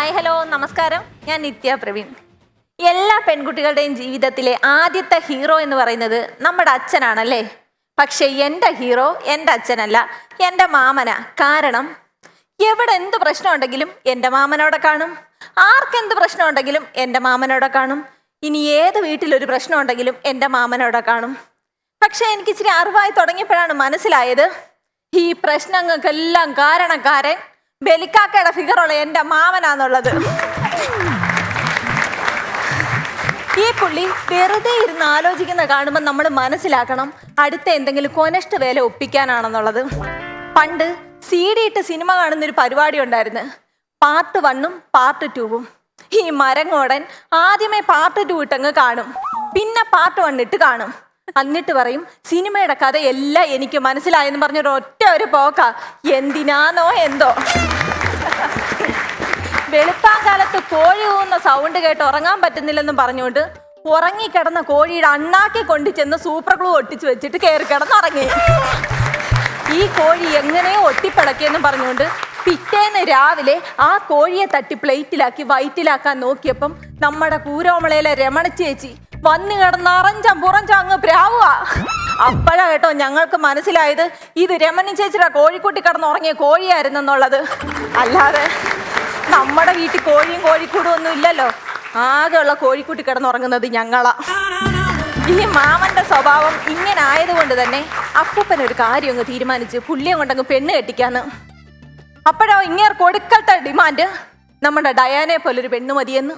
Hi hello നമസ്കാരം, ഞാൻ നിത്യ പ്രവീൺ. എല്ലാ പെൺകുട്ടികളുടെയും ജീവിതത്തിലെ ആദ്യത്തെ ഹീറോ എന്ന് പറയുന്നത് നമ്മുടെ അച്ഛനാണല്ലേ. പക്ഷെ എൻ്റെ ഹീറോ എൻ്റെ അച്ഛനല്ല, എൻ്റെ മാമനാ. കാരണം എവിടെ എന്ത് പ്രശ്നം ഉണ്ടെങ്കിലും എൻ്റെ മാമനോടെ കാണും, ആർക്കെന്ത് പ്രശ്നം ഉണ്ടെങ്കിലും എൻ്റെ മാമനോടെ കാണും, ഇനി ഏത് വീട്ടിലൊരു പ്രശ്നം ഉണ്ടെങ്കിലും എൻ്റെ മാമനോടെ കാണും. പക്ഷെ എനിക്ക് ഇച്ചിരി അറിവായി തുടങ്ങിയപ്പോഴാണ് മനസ്സിലായത്, ഈ പ്രശ്നങ്ങൾക്കെല്ലാം കാരണക്കാരൻ ബലിക്കാക്കയുടെ ഫിഗറുള്ള എൻ്റെ മാമനാന്നുള്ളത്. ഈ പുള്ളി വെറുതെ ഇരുന്ന് ആലോചിക്കുന്ന കാണുമ്പോൾ നമ്മൾ മനസ്സിലാക്കണം അടുത്ത എന്തെങ്കിലും കൊനഷ്ട വേല ഒപ്പിക്കാനാണെന്നുള്ളത്. പണ്ട് CD ഇട്ട് സിനിമ കാണുന്നൊരു പരിപാടി ഉണ്ടായിരുന്നു, പാർട്ട് 1ഉം പാർട്ട് 2ഉം. ഈ മരങ്ങോടൻ ആദ്യമേ പാർട്ട് 2 ഇട്ടങ്ങ് കാണും, പിന്നെ പാർട്ട് 1 ഇട്ട് കാണും. എന്നിട്ട് പറയും സിനിമയുടെ കഥ എല്ലാം എനിക്ക് മനസ്സിലായെന്ന് പറഞ്ഞൊരു ഒറ്റ ഒരു പോക്ക. എന്തിനാന്നോ എന്തോ. വെളുപ്പാങ്കാലത്ത് കോഴി കൂവുന്ന സൗണ്ട് കേട്ട് ഉറങ്ങാൻ പറ്റുന്നില്ലെന്നും പറഞ്ഞുകൊണ്ട് ഉറങ്ങിക്കിടന്ന കോഴിയുടെ അണ്ണാക്കി കൊണ്ടു ചെന്ന് സൂപ്പർ ഗ്ലൂ ഒട്ടിച്ച് വെച്ചിട്ട് കയറി കിടന്നുറങ്ങി. ഈ കോഴി എങ്ങനെയോ ഒട്ടിപ്പിടക്കിയെന്ന് പറഞ്ഞുകൊണ്ട് പിറ്റേന്ന് രാവിലെ ആ കോഴിയെ തട്ടി പ്ലേറ്റിലാക്കി വയറ്റിലാക്കാൻ നോക്കിയപ്പം നമ്മുടെ പൂരോമളയിലെ രമണ ചേച്ചി വന്നു കിടന്ന് അറഞ്ചം പുറഞ്ചം അങ്ങ് പ്രാവുക. അപ്പോഴാ കേട്ടോ ഞങ്ങൾക്ക് മനസ്സിലായത് ഇത് രമണി ചേച്ചിയുടെ കോഴിക്കുട്ടി കിടന്നുറങ്ങിയ കോഴിയായിരുന്നെന്നുള്ളത്. അല്ലാതെ നമ്മുടെ വീട്ടിൽ കോഴിയും കോഴിക്കൂടും ഒന്നും ഇല്ലല്ലോ, ആകെയുള്ള കോഴിക്കുട്ടി കിടന്നുറങ്ങുന്നത് ഞങ്ങളാ. ഈ മാമന്റെ സ്വഭാവം ഇങ്ങനെ ആയതുകൊണ്ട് തന്നെ അപ്പൂപ്പനൊരു കാര്യം അങ്ങ് തീരുമാനിച്ച് പുള്ളിയെ കൊണ്ടങ്ങ് പെണ്ണ് കെട്ടിക്കാന്ന്. അപ്പോഴോ ഇങ്ങനെ കൊടുക്കലത്തെ ഡിമാൻഡ് നമ്മുടെ ഡയാനെ പോലൊരു പെണ്ണ് മതിയെന്ന്.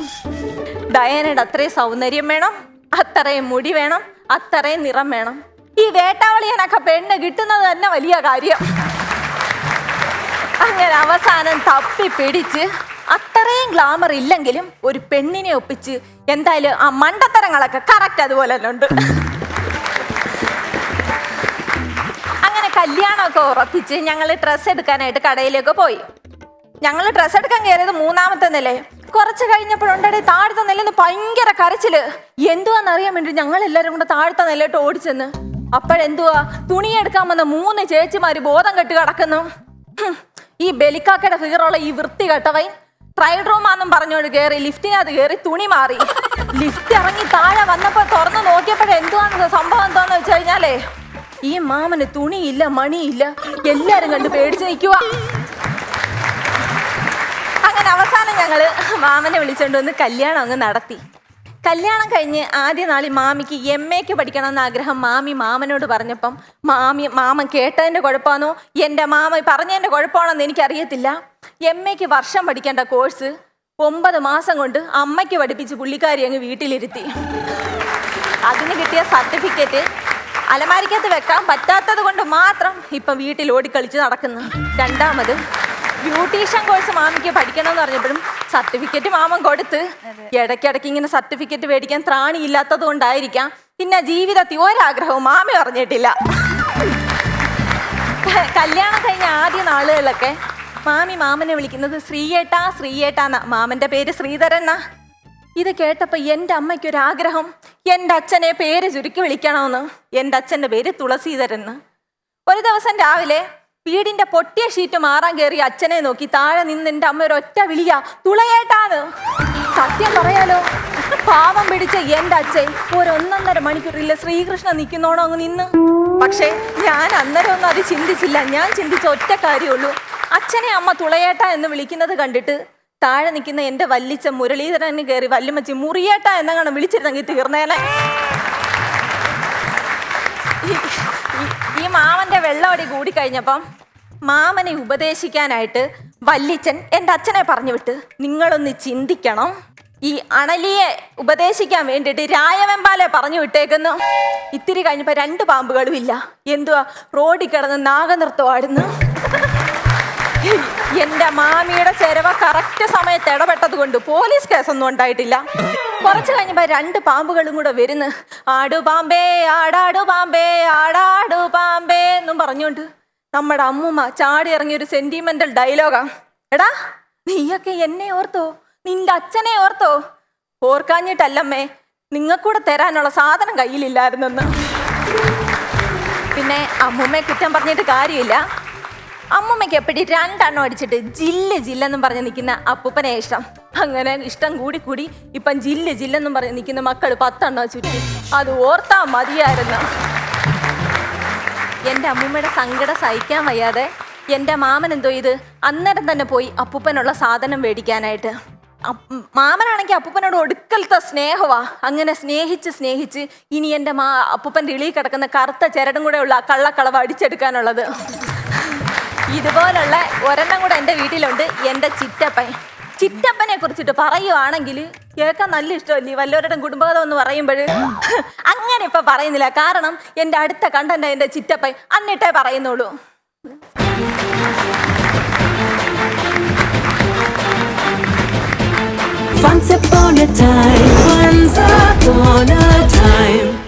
ഡയാനയുടെ അത്രയും സൗന്ദര്യം വേണം, അത്രയും മുടി വേണം, അത്രയും നിറം വേണം. ഈ വേട്ടാവളിയനൊക്കെ പെണ്ണ് കിട്ടുന്നത് തന്നെ വലിയ കാര്യം. അങ്ങനെ അവസാനം തപ്പി പിടിച്ച് അത്രയും ഗ്ലാമർ ഇല്ലെങ്കിലും ഒരു പെണ്ണിനെ ഒപ്പിച്ച് എന്തായാലും ആ മണ്ടത്തരങ്ങളൊക്കെ കറക്റ്റ് അതുപോലെ തന്നെ ഉണ്ട്. അങ്ങനെ കല്യാണമൊക്കെ ഉറപ്പിച്ച് ഞങ്ങൾ ഡ്രസ്സ് എടുക്കാനായിട്ട് കടയിലേക്ക് പോയി. ഞങ്ങൾ ഡ്രസ്സ് എടുക്കാൻ കയറിയത് 3ാമത്തെ നിലയെ. കുറച്ച് കഴിഞ്ഞപ്പോഴുണ്ടേ താഴത്തെ നിലന്ന് ഭയങ്കര കരച്ചില്. എന്തുവാന്നറിയാൻ വേണ്ടി ഞങ്ങൾ എല്ലാവരും കൂടെ താഴത്തെ നിലയിട്ട് ഓടിച്ചെന്ന്. അപ്പോഴെന്തുവാ, തുണിയെടുക്കാൻ വന്ന 3 ചേച്ചിമാര് ബോധം കെട്ട് കിടക്കുന്നു. ഈ ബലിക്കാക്കയുടെ ഫിഗറുള്ള ഈ വൃത്തി കെട്ടവൻ ട്രയൽ റൂമാന്നും പറഞ്ഞോണ്ട് കയറി ലിഫ്റ്റിനകത്ത് കയറി തുണി മാറി. ലിഫ്റ്റ് ഇറങ്ങി താഴെ വന്നപ്പോ തുറന്ന് നോക്കിയപ്പോഴേ എന്തുവാന്ന് സംഭവം എന്താന്ന് വെച്ച് കഴിഞ്ഞാലേ ഈ മാമന് തുണിയില്ല, മണിയില്ല, എല്ലാരും കണ്ട് പേടിച്ച് നിൽക്കുക. അങ്ങനെ അവസാനം ഞങ്ങള് മാമനെ വിളിച്ചോണ്ട് വന്ന് കല്യാണം അങ്ങ് നടത്തി. കല്യാണം കഴിഞ്ഞ് ആദ്യ നാളിൽ മാമിക്ക് MAക്ക് പഠിക്കണമെന്ന് ആഗ്രഹം മാമനോട് പറഞ്ഞപ്പം മാമൻ കേട്ടതിൻ്റെ കുഴപ്പമാണോ എൻ്റെ മാമ പറഞ്ഞതിൻ്റെ കുഴപ്പമാണോന്ന് എനിക്കറിയത്തില്ല. MAക്ക് വർഷം പഠിക്കേണ്ട കോഴ്സ് 9 മാസം കൊണ്ട് അമ്മയ്ക്ക് പഠിപ്പിച്ച് പുള്ളിക്കാരി അങ്ങ് വീട്ടിലിരുത്തി. അതിന് കിട്ടിയ സർട്ടിഫിക്കറ്റ് അലമാരിക്കകത്ത് വെക്കാൻ പറ്റാത്തത് കൊണ്ട് മാത്രം ഇപ്പം വീട്ടിൽ ഓടിക്കളിച്ച് നടക്കുന്നു. രണ്ടാമത് ബ്യൂട്ടീഷ്യൻ കോഴ്സ് മാമിക്ക് പഠിക്കണമെന്ന് പറഞ്ഞപ്പോഴും സർട്ടിഫിക്കറ്റ് മാമൻ കൊടുത്ത്. ഇടയ്ക്കിടയ്ക്ക് ഇങ്ങനെ സർട്ടിഫിക്കറ്റ് മേടിക്കാൻ ത്രാണി ഇല്ലാത്തത് കൊണ്ടായിരിക്കാം പിന്നെ ജീവിതത്തിൽ ഒരാഗ്രഹവും മാമി പറഞ്ഞിട്ടില്ല. കല്യാണം കഴിഞ്ഞ ആദ്യ നാളുകളിലൊക്കെ മാമനെ വിളിക്കുന്നത് ശ്രീയേട്ടാന്നാ. മാമന്റെ പേര് ശ്രീധരനാ. ഇത് കേട്ടപ്പോൾ എൻ്റെ അമ്മയ്ക്കൊരാഗ്രഹം എൻ്റെ അച്ഛനെ പേര് ചുരുക്കി വിളിക്കണമെന്ന്. എൻ്റെ അച്ഛൻ്റെ പേര് തുളസീധരൻ. ഒരു ദിവസം രാവിലെ വീടിന്റെ പൊട്ടിയ ഷീറ്റ് മാറാൻ കയറി അച്ഛനെ നോക്കി താഴെ നിന്ന് എൻ്റെ അമ്മ ഒരൊറ്റ വിളിയാ, തുളയേട്ടാന്ന്. സത്യം പറയാലോ, പാവം പിടിച്ച എൻ്റെ അച്ഛൻ 1.5 മണിക്കൂറില്ല ശ്രീകൃഷ്ണൻ നിൽക്കുന്നോണോ അങ്ങ് നിന്ന്. പക്ഷേ ഞാൻ അന്നേരം ഒന്നും അത് ചിന്തിച്ചില്ല. ഞാൻ ചിന്തിച്ച ഒറ്റ കാര്യമുള്ളൂ, അച്ഛനെ അമ്മ തുളയേട്ട എന്ന് വിളിക്കുന്നത് കണ്ടിട്ട് താഴെ നിൽക്കുന്ന എൻ്റെ വല്ലിച്ച മുരളീധരന് കയറി വല്യമ്മച്ചി മുറിയേട്ട എന്നങ്ങനെ വിളിച്ചിരുന്നെങ്കിൽ തീർന്നേനെ. ഈ മാമന്റെ വെള്ളമടി കൂടിക്കഴിഞ്ഞപ്പം മാമനെ ഉപദേശിക്കാനായിട്ട് വല്ലിച്ചൻ എൻ്റെ അച്ഛനെ പറഞ്ഞു വിട്ട്, നിങ്ങളൊന്ന് ചിന്തിക്കണം, ഈ അണലിയെ ഉപദേശിക്കാൻ വേണ്ടിയിട്ട് രായവെമ്പാലെ പറഞ്ഞു വിട്ടേക്കുന്നു. ഇത്തിരി കഴിഞ്ഞപ്പോൾ 2 പാമ്പുകളും ഇല്ല. എന്തുവാ, റോഡിൽ കിടന്ന് നാഗനൃത്തമായിരുന്നു. എൻ്റെ മാമിയുടെ ചെലവ കറക്റ്റ് സമയത്ത് ഇടപെട്ടത് കൊണ്ട് പോലീസ് കേസൊന്നും ഉണ്ടായിട്ടില്ല. കുറച്ച് കഴിഞ്ഞപ്പോൾ 2 പാമ്പുകളും കൂടെ വരുന്നു. ആടുപാമ്പേ ആടാടു പാമ്പേ ആടാടു പാമ്പേ എന്നും പറഞ്ഞുകൊണ്ട് നമ്മുടെ അമ്മൂമ്മ ചാടി ഇറങ്ങിയൊരു സെന്റിമെന്റൽ ഡയലോഗാ. എടാ നീയൊക്കെ എന്നെ ഓർത്തോ, നിന്റെ അച്ഛനെ ഓർത്തോ? ഓർക്കാഞ്ഞിട്ടല്ലമ്മേ, നിങ്ങൾക്കൂടെ തരാനുള്ള സാധനം കയ്യിലില്ലായിരുന്നെന്ന്. പിന്നെ അമ്മൂമ്മയെ കുറ്റം പറഞ്ഞിട്ട് കാര്യമില്ല. അമ്മൂമ്മയ്ക്ക് എപ്പടി 2 എണ്ണം അടിച്ചിട്ട് ജില്ലെന്നും പറഞ്ഞ് നിൽക്കുന്ന അപ്പൂപ്പനെ ഇഷ്ടം. അങ്ങനെ ഇഷ്ടം കൂടി ഇപ്പം ജില്ലെന്നും പറഞ്ഞ് നിൽക്കുന്ന മക്കൾ 10 എണ്ണം ചുറ്റി. അത് ഓർത്താ മതിയായിരുന്നു. എൻ്റെ അമ്മൂമ്മയുടെ സങ്കടം സഹിക്കാൻ വയ്യാതെ എൻ്റെ മാമൻ എന്തോ ഇത് അന്നേരം തന്നെ പോയി അപ്പൂപ്പനുള്ള സാധനം മേടിക്കാനായിട്ട്. മാമനാണെങ്കിൽ അപ്പൂപ്പനോട് ഒടുക്കലത്തെ സ്നേഹവാ. അങ്ങനെ സ്നേഹിച്ച് ഇനി എൻ്റെ അപ്പൂപ്പൻ്റെ ഇളി കിടക്കുന്ന കറുത്ത ചിരടും കൂടെ ഉള്ള കള്ളക്കളവ് അടിച്ചെടുക്കാനുള്ളത്. ഇതുപോലുള്ള ഒരെണ്ണം കൂടെ എൻ്റെ വീട്ടിലുണ്ട്. എൻ്റെ ചിറ്റപ്പനെ കുറിച്ചിട്ട് പറയുവാണെങ്കിൽ കേൾക്കാൻ നല്ല ഇഷ്ടമല്ലേ വല്ലവരുടെ കുടുംബകഥ എന്ന് പറയുമ്പോൾ. അങ്ങനെ ഇപ്പൊ പറയുന്നില്ല, കാരണം എൻ്റെ അടുത്ത കണ്ടന്റ് എൻ്റെ ചിറ്റപ്പൻ എന്നിട്ടേ പറയുന്നുള്ളൂ. Once upon a time